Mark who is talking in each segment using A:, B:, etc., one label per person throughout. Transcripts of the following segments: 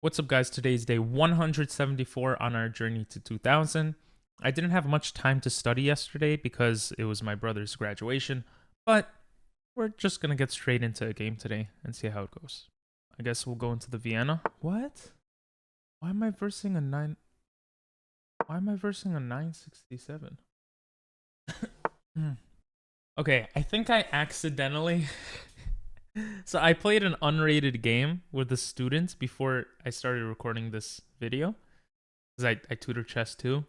A: What's up, guys? Today's day 174 on our journey to 2000. I didn't have much time to study yesterday because it was my brother's graduation, but we're just gonna get straight into a game today and see how it goes. I guess we'll go into the Vienna. What? Why am I versing a 9? Why am I versing a 967? Okay, I think I accidentally so I played an unrated game with the students before I started recording this video, because I tutor chess too.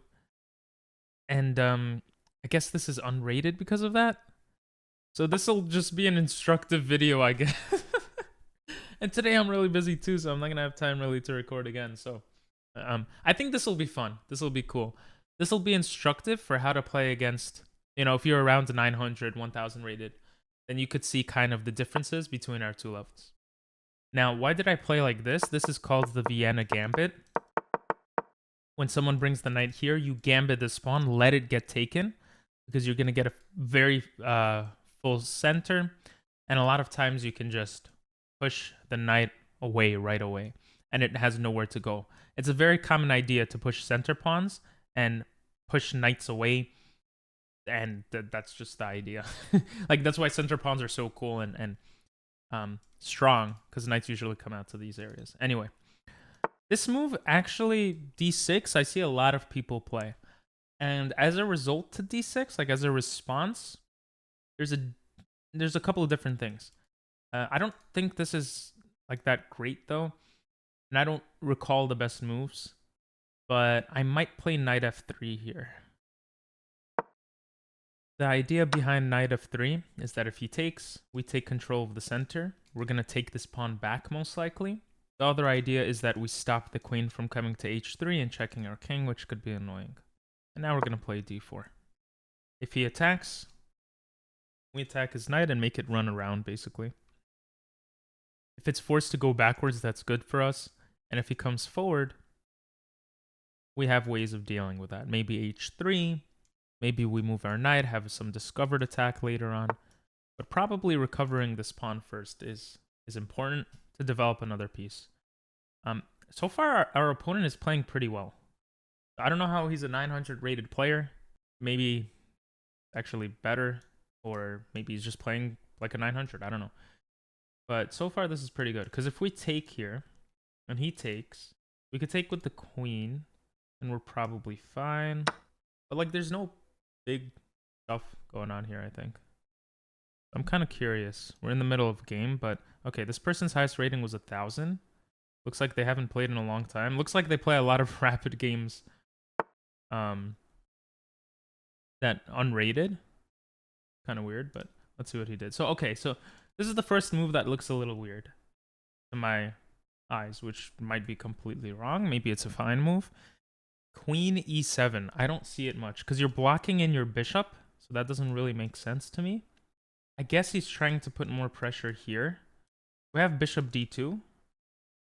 A: And I guess this is unrated because of that. So this will just be an instructive video, I guess. And today I'm really busy too, so I'm not gonna have time really to record again. So I think this will be fun. This will be cool. This will be instructive for how to play against, if you're around 900, 1000 rated, then you could see kind of the differences between our two levels. Now, why did I play like this? This is called the Vienna Gambit. When someone brings the knight here, you gambit the pawn, let it get taken, because you're going to get a very full center, and a lot of times you can just push the knight away right away, and it has nowhere to go. It's a very common idea to push center pawns and push knights away, and that's just the idea. Like, that's why center pawns are so cool and strong, because knights usually come out to these areas. Anyway, this move, actually, d6, I see a lot of people play. And as a result to d6, like as a response, there's a couple of different things. I don't think this is like that great though, and I don't recall the best moves, but I might play knight f3 here. The idea behind knight f3 is that if he takes, we take control of the center. We're going to take this pawn back most likely. The other idea is that we stop the queen from coming to h3 and checking our king, which could be annoying. And now we're going to play d4. If he attacks, we attack his knight and make it run around, basically. If it's forced to go backwards, that's good for us. And if he comes forward, we have ways of dealing with that. Maybe h3. Maybe we move our knight, have some discovered attack later on. But probably recovering this pawn first is important to develop another piece. So far, our opponent is playing pretty well. I don't know how he's a 900 rated player. Maybe actually better, or maybe he's just playing like a 900. I don't know. But so far, this is pretty good. Because if we take here, and he takes, we could take with the queen, and we're probably fine. But like, there's no big stuff going on here, I think. I'm kind of curious. We're in the middle of a game, but okay, this person's highest rating was 1000. Looks like they haven't played in a long time. Looks like they play a lot of rapid games that unrated. Kind of weird, but let's see what he did. So okay, so this is the first move that looks a little weird to my eyes, which might be completely wrong. Maybe it's a fine move. Queen e7. I don't see it much because you're blocking in your bishop, so that doesn't really make sense to me. I guess he's trying to put more pressure here. We have bishop d2 to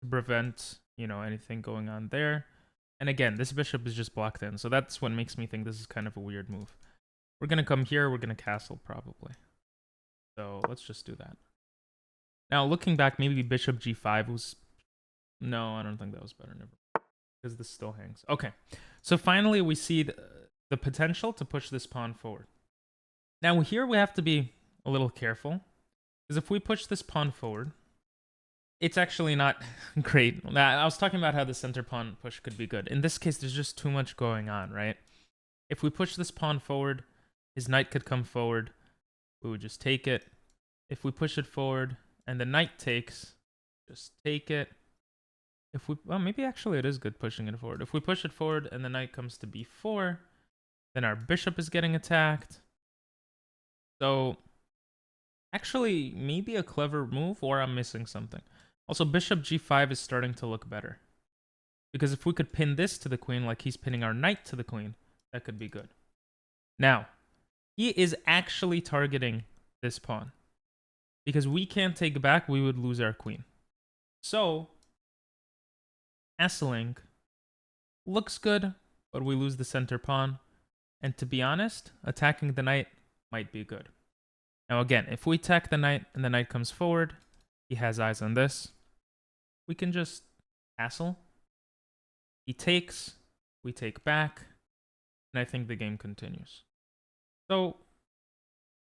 A: prevent, anything going on there. And again, this bishop is just blocked in, so that's what makes me think this is kind of a weird move. We're going to come here, we're going to castle probably. So let's just do that. Now, looking back, maybe bishop g5 was... No, I don't think that was better. Never. Because this still hangs. Okay, so finally we see the potential to push this pawn forward. Now here we have to be a little careful, because if we push this pawn forward, it's actually not great. I was talking about how the center pawn push could be good. In this case, there's just too much going on, right? If we push this pawn forward, his knight could come forward. We would just take it. If we push it forward and the knight takes, just take it. If we, well, maybe actually it is good pushing it forward. If we push it forward and the knight comes to b4, then our bishop is getting attacked. So actually, maybe a clever move, or I'm missing something. Also, bishop g5 is starting to look better, because if we could pin this to the queen like he's pinning our knight to the queen, that could be good. Now, he is actually targeting this pawn, because we can't take back, we would lose our queen. So castling looks good, but we lose the center pawn. And to be honest, attacking the knight might be good. Now again, if we attack the knight and the knight comes forward, he has eyes on this. We can just castle He takes, we take back, and I think the game continues. So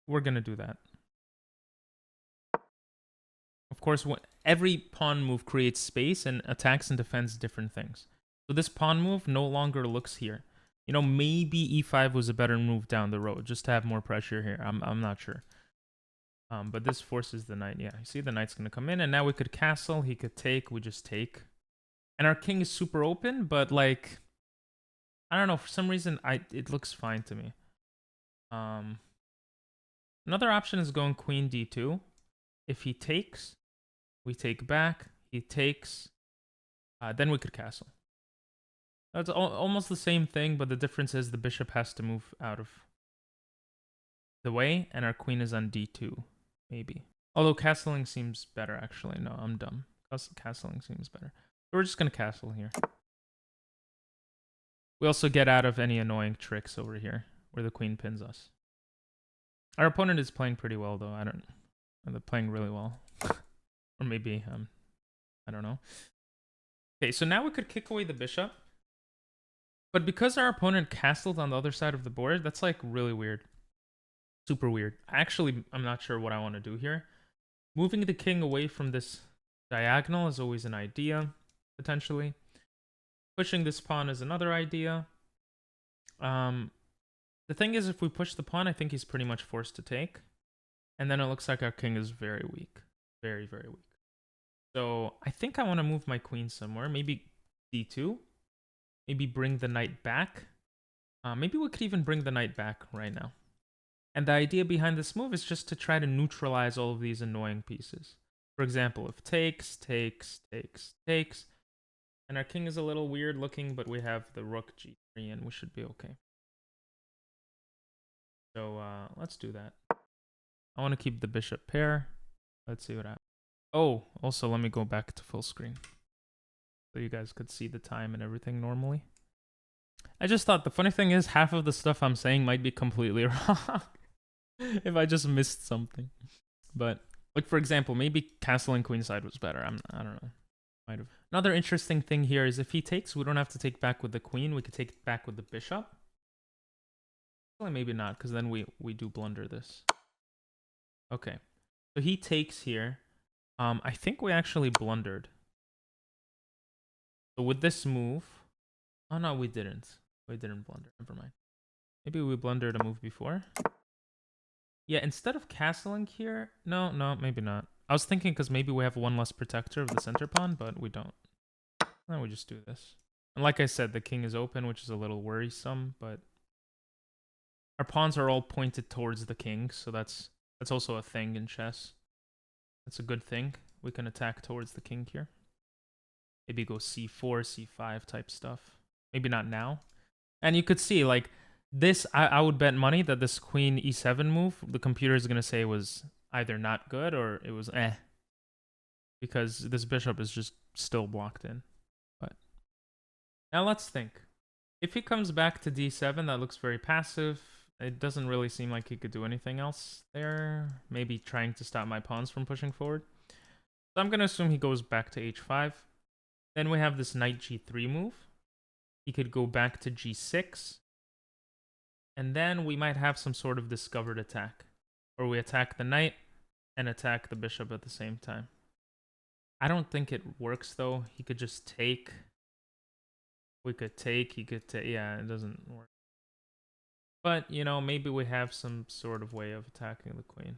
A: we're gonna do that. Of course, every pawn move creates space and attacks and defends different things. So this pawn move no longer looks here. You know, maybe e5 was a better move down the road, just to have more pressure here. I'm not sure. But this forces the knight. Yeah, you see the knight's going to come in, and now we could castle. He could take. We just take. And our king is super open, but like, I don't know. For some reason, it looks fine to me. Another option is going queen d2. If he takes, we take back. He takes. Then we could castle. That's almost the same thing, but the difference is the bishop has to move out of the way, and our queen is on d2, maybe. Although castling seems better, actually. No, I'm dumb. Castling seems better. So we're just going to castle here. We also get out of any annoying tricks over here, where the queen pins us. Our opponent is playing pretty well, though. They're playing really well. Or maybe, I don't know. Okay, so now we could kick away the bishop. But because our opponent castled on the other side of the board, that's like really weird. Super weird. Actually, I'm not sure what I want to do here. Moving the king away from this diagonal is always an idea, potentially. Pushing this pawn is another idea. The thing is, if we push the pawn, I think he's pretty much forced to take. And then it looks like our king is very weak. Very, very weak. So I think I want to move my queen somewhere. Maybe d2. Maybe bring the knight back. Maybe we could even bring the knight back right now. And the idea behind this move is just to try to neutralize all of these annoying pieces. For example, if takes, takes, takes, takes, and our king is a little weird looking, but we have the rook g3 and we should be okay. So let's do that. I want to keep the bishop pair. Let's see what happens. Oh, also let me go back to full screen so you guys could see the time and everything normally. I just thought the funny thing is half of the stuff I'm saying might be completely wrong if I just missed something. But like, for example, maybe castling queenside was better. I don't know. Might have. Another interesting thing here is if he takes, we don't have to take back with the queen. We could take it back with the bishop. Well, maybe not, because then we do blunder this. Okay. So he takes here. I think we actually blundered. So with this move... Oh, no, we didn't. We didn't blunder. Never mind. Maybe we blundered a move before. Yeah, instead of castling here... No, maybe not. I was thinking because maybe we have one less protector of the center pawn, but we don't. Then we just do this. And like I said, the king is open, which is a little worrisome, but... Our pawns are all pointed towards the king, so that's also a thing in chess. That's a good thing. We can attack towards the king here. Maybe go c4, c5 type stuff. Maybe not now. And you could see, like, this, I would bet money that this queen e7 move, the computer is going to say was either not good or it was eh. Because this bishop is just still blocked in. But now let's think. If he comes back to d7, that looks very passive. It doesn't really seem like he could do anything else there. Maybe trying to stop my pawns from pushing forward. So I'm going to assume he goes back to h5. Then we have this knight g3 move. He could go back to g6. And then we might have some sort of discovered attack. Or we attack the knight and attack the bishop at the same time. I don't think it works though. He could just take. We could take. He could take. Yeah, it doesn't work. But, you know, maybe we have some sort of way of attacking the queen.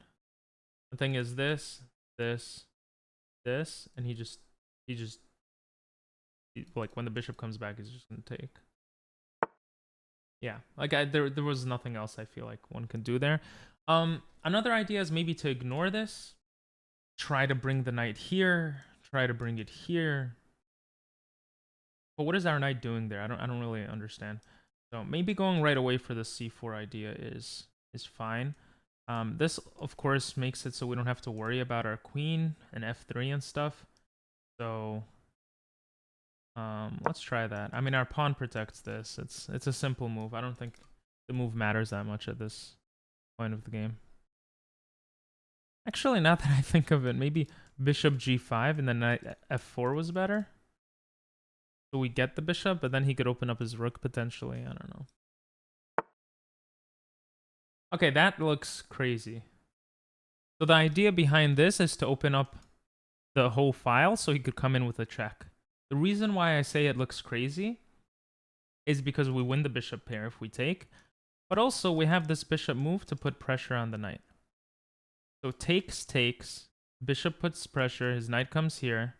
A: The thing is this, and he just like when the bishop comes back, he's just gonna take. Yeah, like there was nothing else I feel like one can do there. Another idea is maybe to ignore this, try to bring the knight here, try to bring it here. But what is our knight doing there? I don't really understand. So maybe going right away for the c4 idea is fine. This of course makes it so we don't have to worry about our queen and f3 and stuff. So let's try that. I mean, our pawn protects this. It's a simple move. I don't think the move matters that much at this point of the game. Actually, now that I think of it, maybe bishop g5 and then knight f4 was better. So we get the bishop, but then he could open up his rook potentially. I don't know. Okay, that looks crazy. So the idea behind this is to open up the whole file so he could come in with a check. The reason why I say it looks crazy is because we win the bishop pair if we take, but also we have this bishop move to put pressure on the knight. So takes, bishop puts pressure, his knight comes here.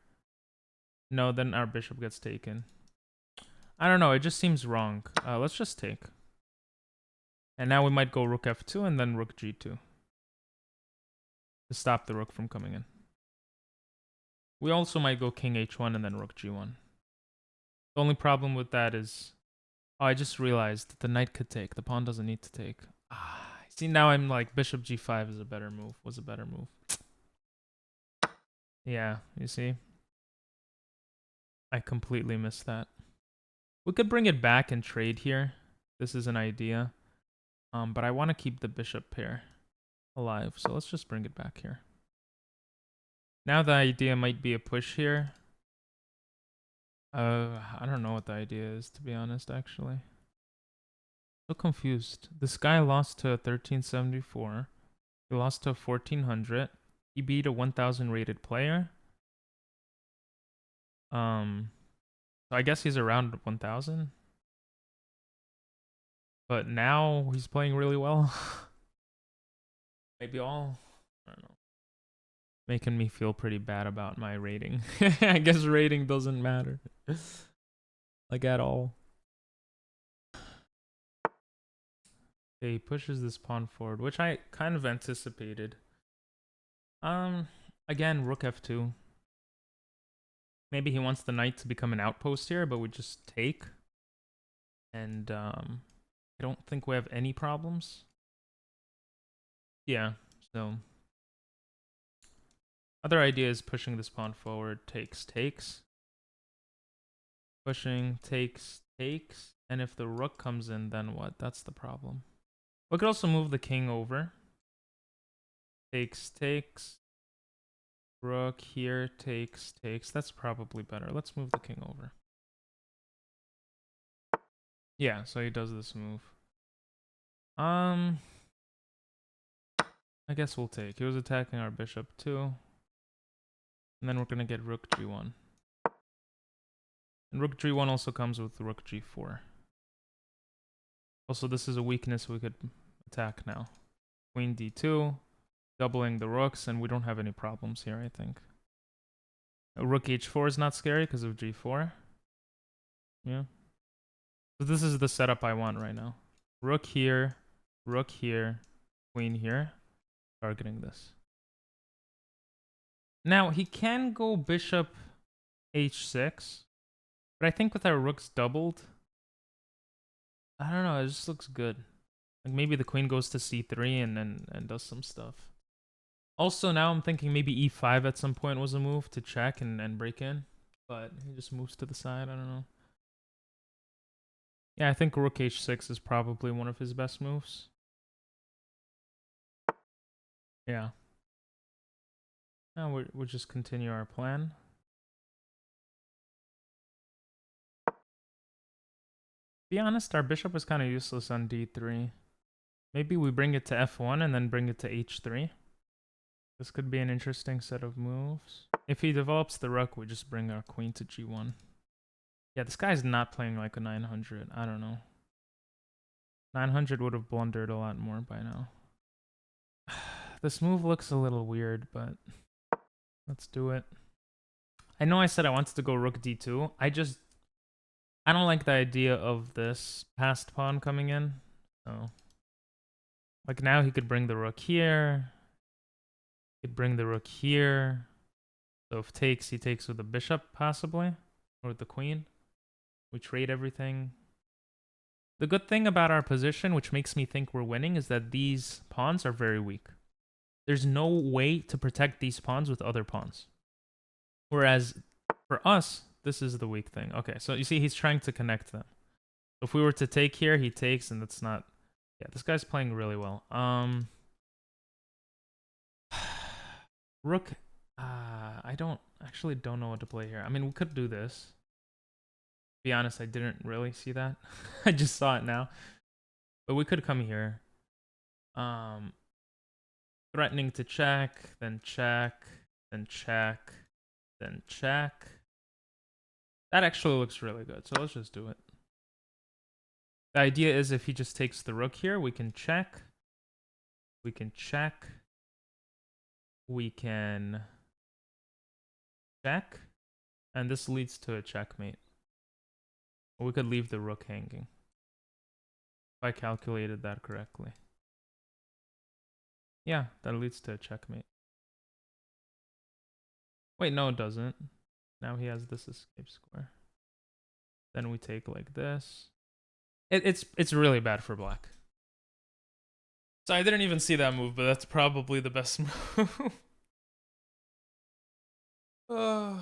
A: No, then our bishop gets taken. I don't know, it just seems wrong. Let's just take. And now we might go rook f2 and then rook g2 to stop the rook from coming in. We also might go king h1 and then rook g1. The only problem with that is... Oh, I just realized that the knight could take. The pawn doesn't need to take. See, now I'm like, bishop g5 is a better move. Was a better move. Yeah, you see? I completely missed that. We could bring it back and trade here. This is an idea. But I want to keep the bishop pair alive, so let's just bring it back here. Now the idea might be a push here. I don't know what the idea is, to be honest, actually. So confused. This guy lost to a 1374. He lost to a 1400. He beat a 1000 rated player. So I guess he's around 1000. But now he's playing really well. Maybe all. I don't know. Making me feel pretty bad about my rating. I guess rating doesn't matter. Like at all. Okay, he pushes this pawn forward, which I kind of anticipated. Again, rook f2. Maybe he wants the knight to become an outpost here, but we just take. And I don't think we have any problems. Yeah, so other idea is pushing this pawn forward, takes. Pushing, takes. And if the rook comes in, then what? That's the problem. We could also move the king over. Takes. Rook here, takes. That's probably better. Let's move the king over. Yeah, so he does this move. I guess we'll take. He was attacking our bishop too. And then we're gonna get rook g1. And rook g1 also comes with rook g4. Also, this is a weakness we could attack now. Queen d2, doubling the rooks, and we don't have any problems here, I think. Rook h4 is not scary because of g4. Yeah. So this is the setup I want right now. Rook here, queen here, targeting this. Now, he can go bishop h6, but I think with our rooks doubled, I don't know, it just looks good. Like maybe the queen goes to c3 and does some stuff. Also, now I'm thinking maybe e5 at some point was a move to check and break in, but he just moves to the side. I don't know. Yeah, I think rook h6 is probably one of his best moves. Yeah. Now we'll just continue our plan. Be honest, our bishop is kind of useless on d3. Maybe we bring it to f1 and then bring it to h3. This could be an interesting set of moves. If he develops the rook, we just bring our queen to g1. Yeah, this guy's not playing like a 900. I don't know. 900 would have blundered a lot more by now. This move looks a little weird, but let's do it. I know I said I wanted to go rook d2. I don't like the idea of this passed pawn coming in. So, like now he could bring the rook here. He could bring the rook here. So if takes, he takes with the bishop possibly, or with the queen. We trade everything. The good thing about our position, which makes me think we're winning, is that these pawns are very weak. There's no way to protect these pawns with other pawns. Whereas for us, this is the weak thing. Okay, so you see he's trying to connect them. If we were to take here, he takes, and that's not... Yeah, this guy's playing really well. Rook... I don't know what to play here. I mean, we could do this. be honest, I didn't really see that. I just saw it now. But we could come here. Threatening to check, then check, then check, then check. That actually looks really good, so let's just do it. The idea is if he just takes the rook here, we can check. We can check. We can check. And this leads to a checkmate. We could leave the rook hanging. If I calculated that correctly. Yeah, that leads to a checkmate. Wait, no it doesn't. Now he has this escape square. Then we take like this. It's really bad for black. So I didn't even see that move, but that's probably the best move. I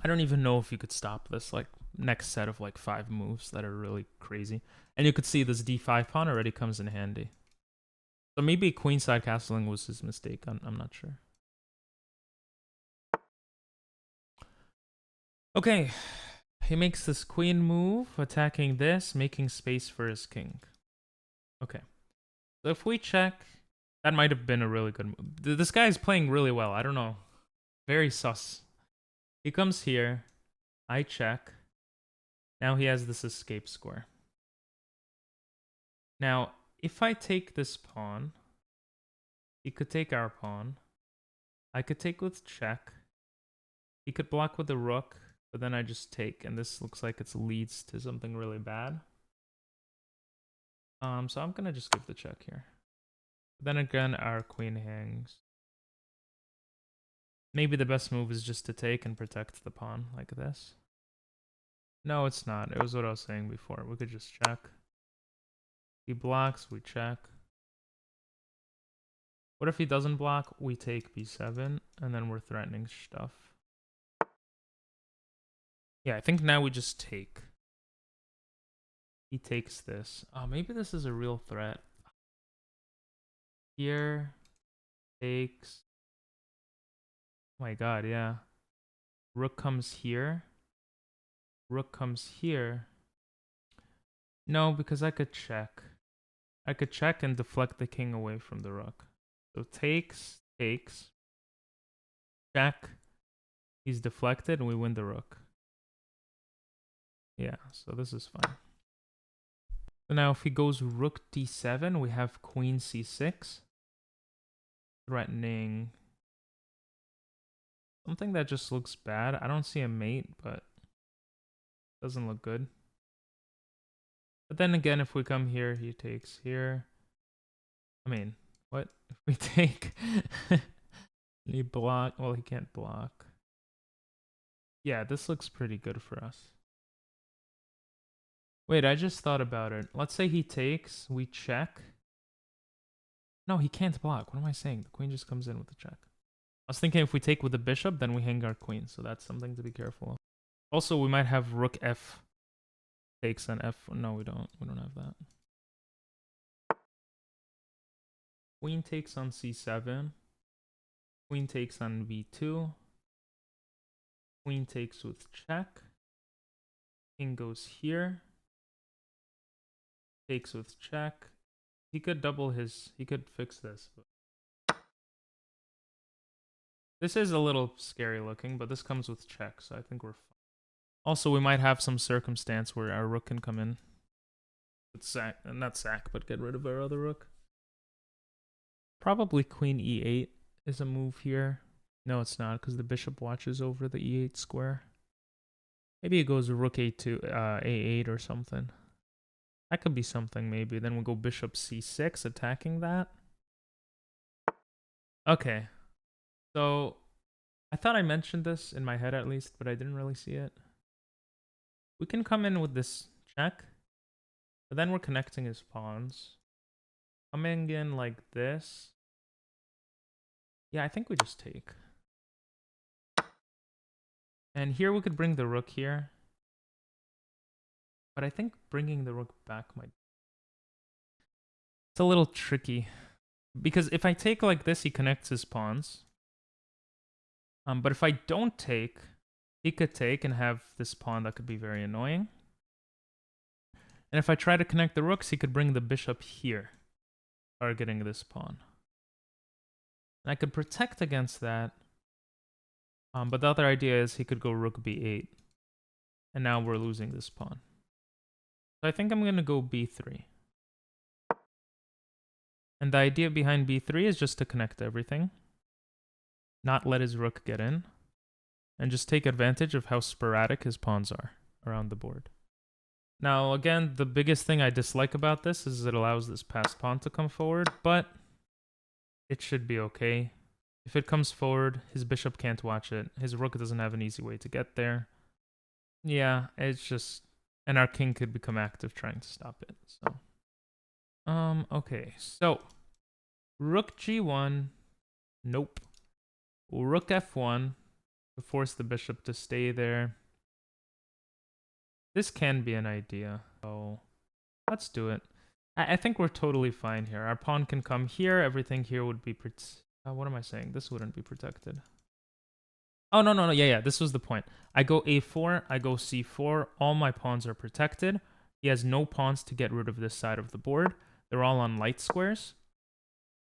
A: don't even know if you could stop this like next set of like 5 moves that are really crazy. And you could see this d5 pawn already comes in handy. So maybe queenside castling was his mistake. I'm not sure. Okay. He makes this queen move, attacking this, making space for his king. Okay. So if we check, that might have been a really good move. This guy is playing really well. I don't know. Very sus. He comes here. I check. Now he has this escape square. Now, if I take this pawn, he could take our pawn. I could take with check. He could block with the rook, but then I just take, and this looks like it leads to something really bad. So I'm gonna just give the check here. But then again, our queen hangs. Maybe the best move is just to take and protect the pawn like this. No, it's not. It was what I was saying before. We could just check. He blocks, we check. What if he doesn't block? We take b7, and then we're threatening stuff. Yeah, I think now we just take. He takes this. Oh, maybe this is a real threat. Here, takes. Oh my god, yeah. Rook comes here. Rook comes here. No, because I could check. I could check and deflect the king away from the rook. So takes, takes. Check. He's deflected and we win the rook. Yeah, so this is fine. So now if he goes rook d7, we have queen c6. Threatening something that just looks bad. I don't see a mate, but doesn't look good. But then again, if we come here, he takes here. I mean, what? If we take... he block... Well, he can't block. Yeah, this looks pretty good for us. Wait, I just thought about it. Let's say he takes, we check. No, he can't block. What am I saying? The queen just comes in with the check. I was thinking if we take with the bishop, then we hang our queen. So that's something to be careful of. Also, we might have rook f takes on f. No, we don't. We don't have that. Queen takes on c7. Queen takes on v2. Queen takes with check. King goes here. Takes with check. He could double his... He could fix this. But this is a little scary looking, but this comes with check, so I think we're fine. Also, we might have some circumstance where our rook can come in. Sack, not sack, but get rid of our other rook. Probably queen e8 is a move here. No, it's not, because the bishop watches over the e8 square. Maybe it goes rook a2, a8 or something. That could be something, maybe. Then we'll go bishop c6, attacking that. Okay. So, I thought I mentioned this in my head at least, but I didn't really see it. We can come in with this check, but then we're connecting his pawns. Coming in like this. Yeah, I think we just take. And here we could bring the rook here. But I think bringing the rook back might... It's a little tricky. Because if I take like this, he connects his pawns. But if I don't take, He could take and have this pawn that could be very annoying. And if I try to connect the rooks, he could bring the bishop here, targeting this pawn. And I could protect against that. But the other idea is he could go rook b8. And now we're losing this pawn. So I think I'm going to go b3. And the idea behind b3 is just to connect everything. Not let his rook get in. And just take advantage of how sporadic his pawns are around the board. Now, again, the biggest thing I dislike about this is it allows this passed pawn to come forward, but it should be okay. If it comes forward, his bishop can't watch it. His rook doesn't have an easy way to get there. Yeah, it's just... And our king could become active trying to stop it. So, okay. So, rook g1. Nope. Rook f1 to force the bishop to stay there. This can be an idea. So, let's do it. I think we're totally fine here. Our pawn can come here. Everything here would be... what am I saying? This wouldn't be protected. Oh, no. Yeah. This was the point. I go a4. I go c4. All my pawns are protected. He has no pawns to get rid of this side of the board. They're all on light squares.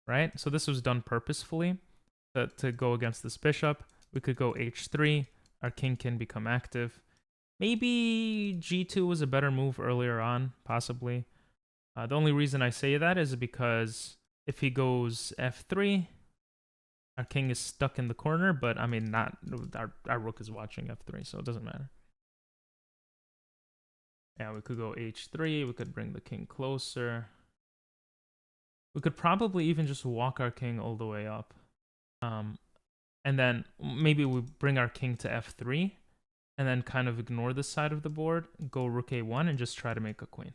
A: Right? So this was done purposefully to go against this bishop. We could go h3. Our king can become active. Maybe g2 was a better move earlier on, possibly. The only reason I say that is because if he goes f3, our king is stuck in the corner, but I mean, not our rook is watching f3, so it doesn't matter. Yeah, we could go h3. We could bring the king closer. We could probably even just walk our king all the way up. And then maybe we bring our king to f3 and then kind of ignore this side of the board, go rook a1 and just try to make a queen.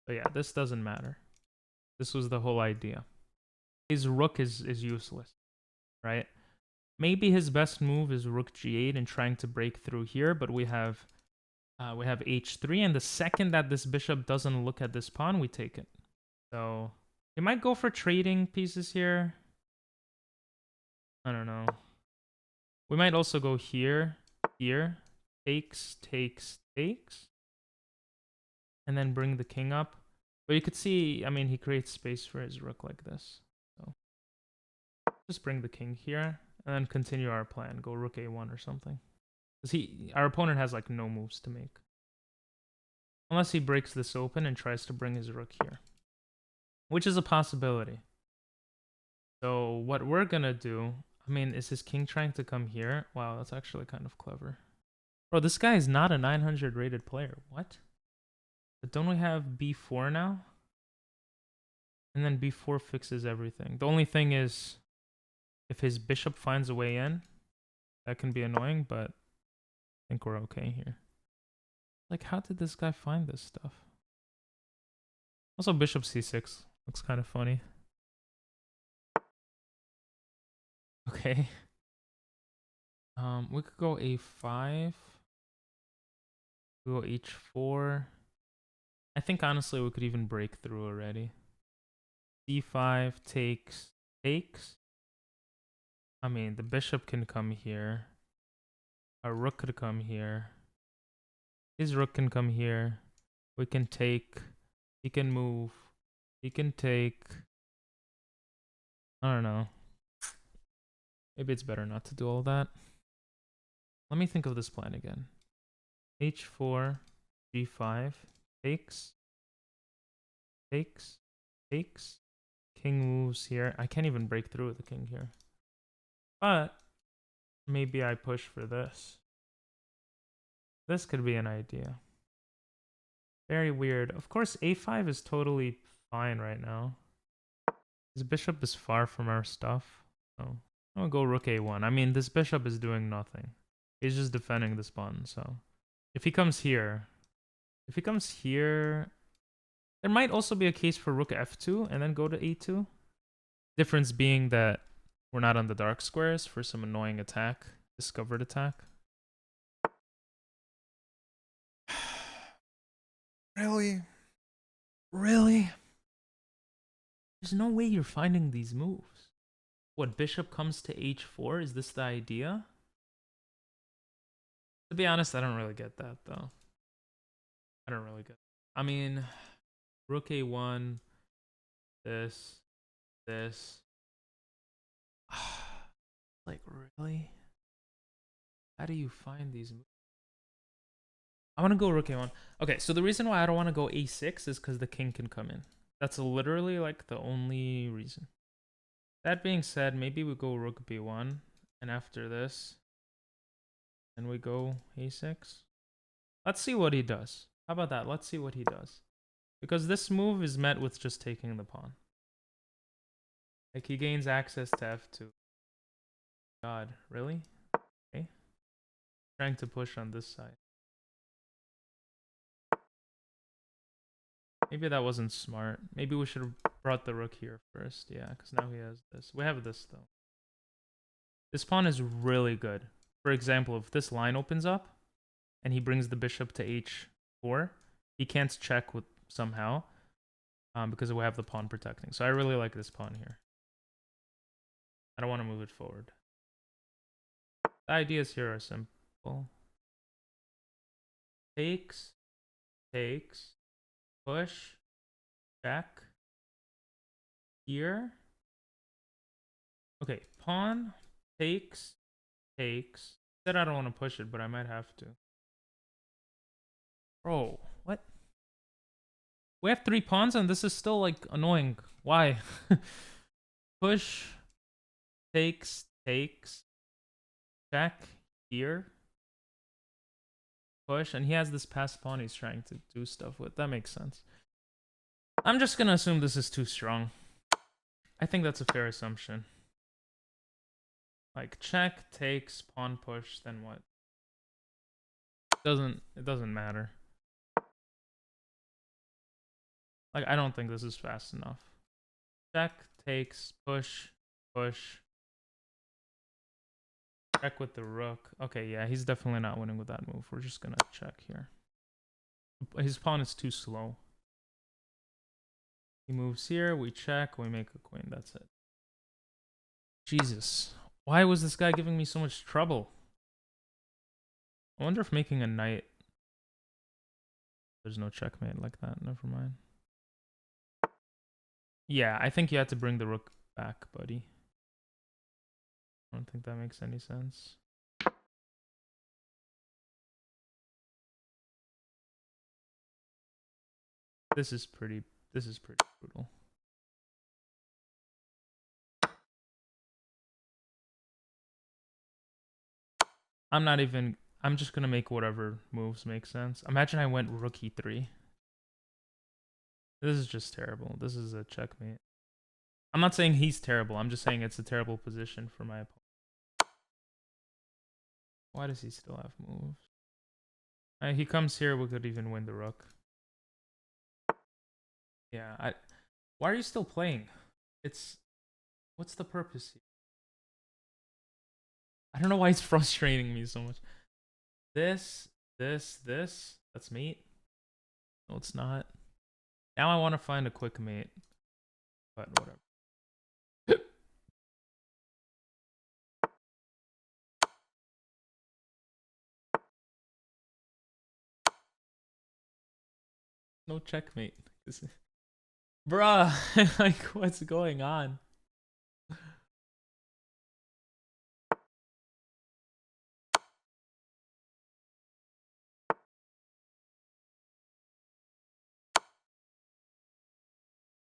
A: But yeah, this doesn't matter. This was the whole idea. His rook is useless, right? Maybe his best move is rook g8 and trying to break through here, but we have h3, and the second that this bishop doesn't look at this pawn, we take it. So he might go for trading pieces here. I don't know. We might also go here, takes, and then bring the king up. But you could see, I mean, he creates space for his rook like this. So just bring the king here and then continue our plan. Go rook a1 or something. Because our opponent has like no moves to make. Unless he breaks this open and tries to bring his rook here. Which is a possibility. So what we're gonna do, I mean, is his king trying to come here? Wow, that's actually kind of clever. Bro, this guy is not a 900 rated player. What? But don't we have b4 now? And then b4 fixes everything. The only thing is, if his bishop finds a way in, that can be annoying, but I think we're okay here. Like, how did this guy find this stuff? Also, bishop c6 looks kind of funny. Okay. We could go a5. We go h4. I think honestly we could even break through already. c5 takes. I mean, the bishop can come here. Our rook could come here. His rook can come here. We can take. He can move. He can take. I don't know. Maybe it's better not to do all that. Let me think of this plan again. h4, g5, takes. King moves here. I can't even break through with the king here. But maybe I push for this. This could be an idea. Very weird. Of course, a5 is totally fine right now. His bishop is far from our stuff. So I'll go rook a1. I mean, this bishop is doing nothing. He's just defending this pawn. So if he comes here, there might also be a case for rook f2 and then go to a2. Difference being that we're not on the dark squares for some annoying attack, discovered attack. Really? Really? There's no way you're finding these moves. What, bishop comes to h4? Is this the idea? To be honest, I don't really get that though. I don't really get. I mean, rook a1, this. Like really? How do you find these moves? I want to go rook a1. Okay, so the reason why I don't want to go a6 is because the king can come in. That's literally like the only reason. That being said, maybe we go rook b1, and after this, then we go a6. Let's see what he does. How about that? Let's see what he does. Because this move is met with just taking the pawn. Like he gains access to f2. God, really? Okay. Trying to push on this side. Maybe that wasn't smart. Maybe we should have brought the rook here first. Yeah, because now he has this. We have this, though. This pawn is really good. For example, if this line opens up and he brings the bishop to h4, he can't check with somehow because we have the pawn protecting. So I really like this pawn here. I don't want to move it forward. The ideas here are simple. Takes, push, check, here. Okay, pawn, takes. Said I don't want to push it, but I might have to. Bro, what? We have 3 pawns and this is still like annoying. Why? Push, takes, check, here. Push, and he has this passed pawn he's trying to do stuff with. That makes sense. I'm just gonna assume this is too strong. I think that's a fair assumption. Like check, takes, pawn push, then what? It doesn't matter. Like I don't think this is fast enough. Check, takes, push. Check with the rook. Okay, yeah, he's definitely not winning with that move. We're just gonna check here. His pawn is too slow. He moves here, we check, we make a queen, that's it. Jesus. Why was this guy giving me so much trouble? I wonder if making a knight... There's no checkmate like that, never mind. Yeah, I think you had to bring the rook back, buddy. I don't think that makes any sense. This is pretty brutal. I'm just gonna make whatever moves make sense. Imagine I went rook e3. This is just terrible. This is a checkmate. I'm not saying he's terrible. I'm just saying it's a terrible position for my opponent. Why does he still have moves? He comes here, we could even win the rook. Yeah, why are you still playing? What's the purpose here? I don't know why it's frustrating me so much. This. That's mate. No, it's not. Now I want to find a quick mate. But whatever. No checkmate. Bruh, like what's going on?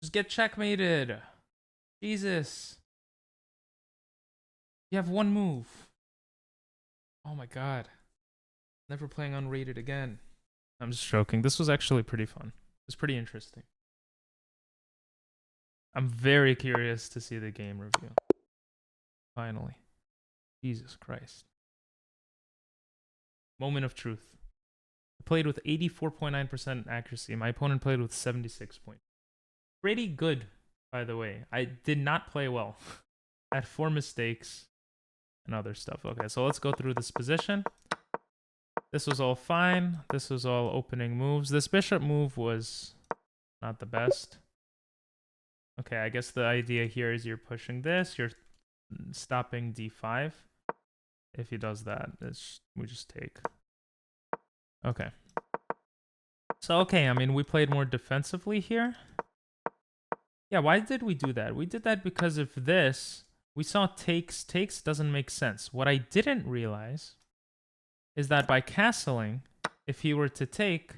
A: Just get checkmated. Jesus. You have one move. Oh my god. Never playing unrated again. I'm just joking. This was actually pretty fun. It's pretty interesting. I'm very curious to see the game review. Finally. Jesus Christ. Moment of truth. I played with 84.9% accuracy. My opponent played with 76. Pretty good, by the way. I did not play well. I had 4 mistakes and other stuff. Okay, so let's go through this position. This was all fine. This was all opening moves. This bishop move was not the best. Okay, I guess the idea here is you're pushing this. You're stopping d5. If he does that, we just take. Okay. So, okay, I mean, we played more defensively here. Yeah, why did we do that? We did that because of this. We saw takes. Takes doesn't make sense. What I didn't realize is that by castling, if he were to take,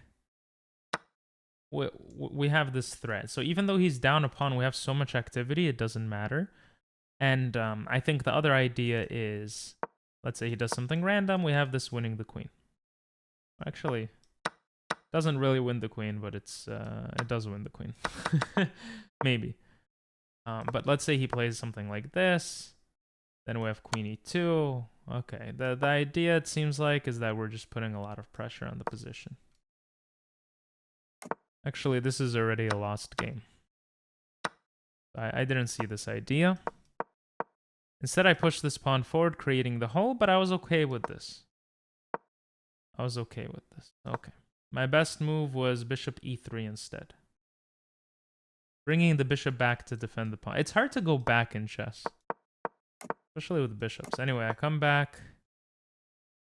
A: we have this threat. So even though he's down a pawn, we have so much activity, it doesn't matter. And I think the other idea is, let's say he does something random, we have this winning the queen. Actually, doesn't really win the queen, but it does win the queen. Maybe. But let's say he plays something like this. Then we have queen e2. Okay, the idea, it seems like, is that we're just putting a lot of pressure on the position. Actually, this is already a lost game. I didn't see this idea. Instead, I pushed this pawn forward, creating the hole, but I was okay with this. Okay. My best move was bishop e3 instead. Bringing the bishop back to defend the pawn. It's hard to go back in chess, especially with bishops. Anyway, I come back.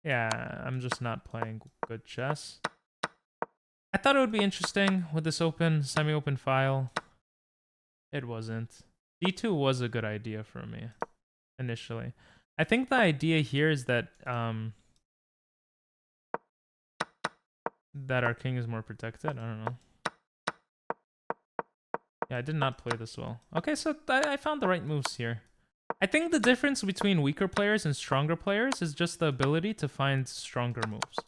A: Yeah, I'm just not playing good chess. I thought it would be interesting with this open, semi-open file. It wasn't. d2 was a good idea for me initially. I think the idea here is that that our king is more protected. I don't know. Yeah, I did not play this well. Okay, so I found the right moves here. I think the difference between weaker players and stronger players is just the ability to find stronger moves.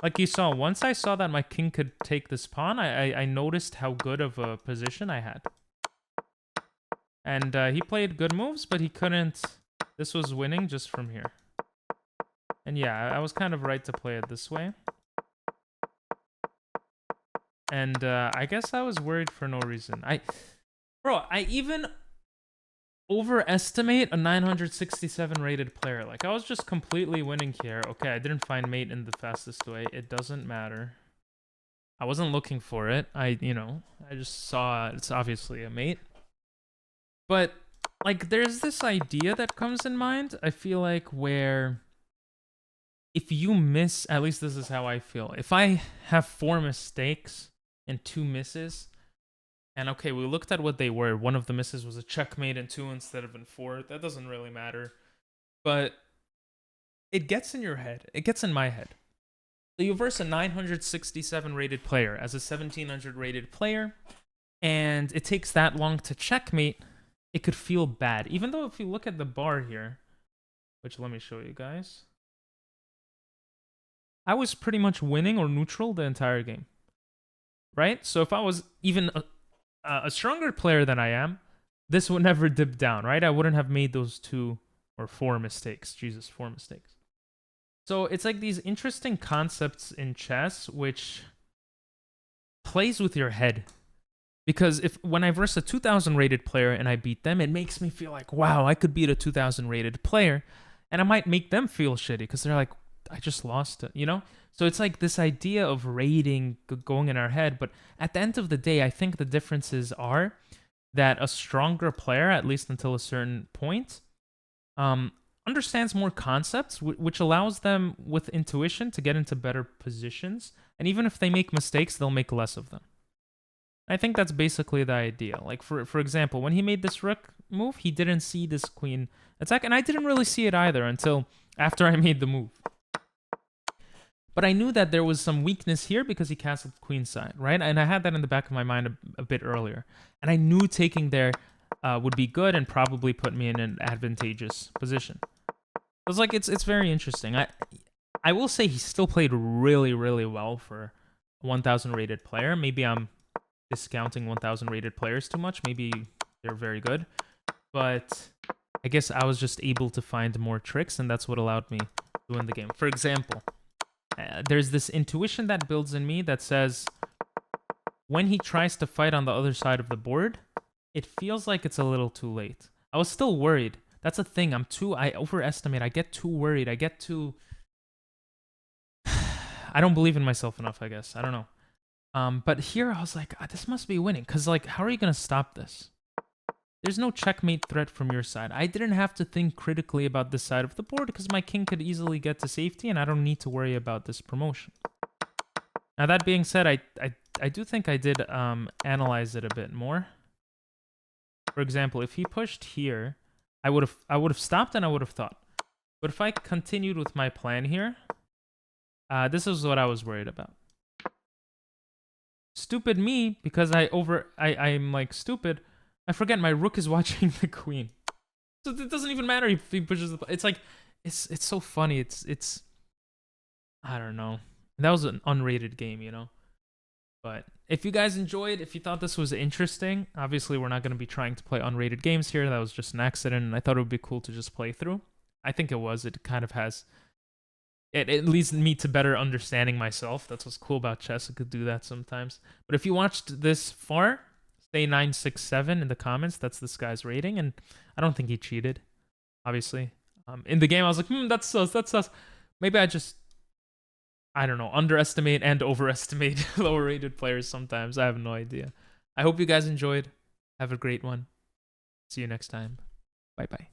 A: Like you saw, once I saw that my king could take this pawn, I noticed how good of a position I had. And he played good moves, but he couldn't... This was winning just from here. And yeah, I was kind of right to play it this way. And I guess I was worried for no reason. Bro, I even overestimate a 967 rated player. Like, I was just completely winning here. Okay, I didn't find mate in the fastest way. It doesn't matter. I wasn't looking for it. I just saw it's obviously a mate. But, like, there's this idea that comes in mind, I feel like, where if you miss, at least this is how I feel. If I have 4 mistakes and 2 misses, and okay, we looked at what they were. One of the misses was a checkmate in 2 instead of in 4. That doesn't really matter. But it gets in your head. It gets in my head. So you verse a 967 rated player as a 1700 rated player, and it takes that long to checkmate, it could feel bad. Even though if you look at the bar here, which let me show you guys, I was pretty much winning or neutral the entire game. Right? So if I was even a stronger player than I am, this would never dip down, right? I wouldn't have made those 2 or 4 mistakes. Jesus, 4 mistakes. So it's like these interesting concepts in chess which plays with your head. Because when I verse a 2000 rated player and I beat them, it makes me feel like, wow, I could beat a 2000 rated player. And I might make them feel shitty because they're like, I just lost it, you know? So it's like this idea of rating going in our head. But at the end of the day, I think the differences are that a stronger player, at least until a certain point, understands more concepts, which allows them with intuition to get into better positions. And even if they make mistakes, they'll make less of them. I think that's basically the idea. Like, for example, when he made this rook move, he didn't see this queen attack. And I didn't really see it either until after I made the move. But I knew that there was some weakness here because he castled queenside, right? And I had that in the back of my mind a bit earlier. And I knew taking there would be good and probably put me in an advantageous position. It was like, it's very interesting. I will say he still played really, really well for a 1000 rated player. Maybe I'm discounting 1000 rated players too much. Maybe they're very good. But I guess I was just able to find more tricks, and that's what allowed me to win the game. For example, there's this intuition that builds in me that says when he tries to fight on the other side of the board, it feels like it's a little too late. I was still worried. That's a thing. I overestimate. I get too worried. I don't believe in myself enough, I guess. I don't know. But here I was like, this must be winning. Because, like, how are you going to stop this? There's no checkmate threat from your side. I didn't have to think critically about this side of the board because my king could easily get to safety and I don't need to worry about this promotion. Now that being said, I do think I did analyze it a bit more. For example, if he pushed here, I would have stopped and I would have thought. But if I continued with my plan here, this is what I was worried about. Stupid me, because I'm like stupid. I forget my rook is watching the queen. So it doesn't even matter if he pushes the. It's like, it's so funny. It's I don't know. That was an unrated game, you know. But if you guys enjoyed, if you thought this was interesting, obviously we're not going to be trying to play unrated games here. That was just an accident, and I thought it would be cool to just play through. I think it was. It kind of has. It leads me to better understanding myself. That's what's cool about chess. It could do that sometimes. But if you watched this far, say 967 in the comments. That's this guy's rating, and I don't think he cheated. Obviously, in the game I was like, that's sus. That's sus. Maybe I don't know, underestimate and overestimate lower rated players sometimes. I have no idea. I hope you guys enjoyed. Have a great one. See you next time. Bye bye.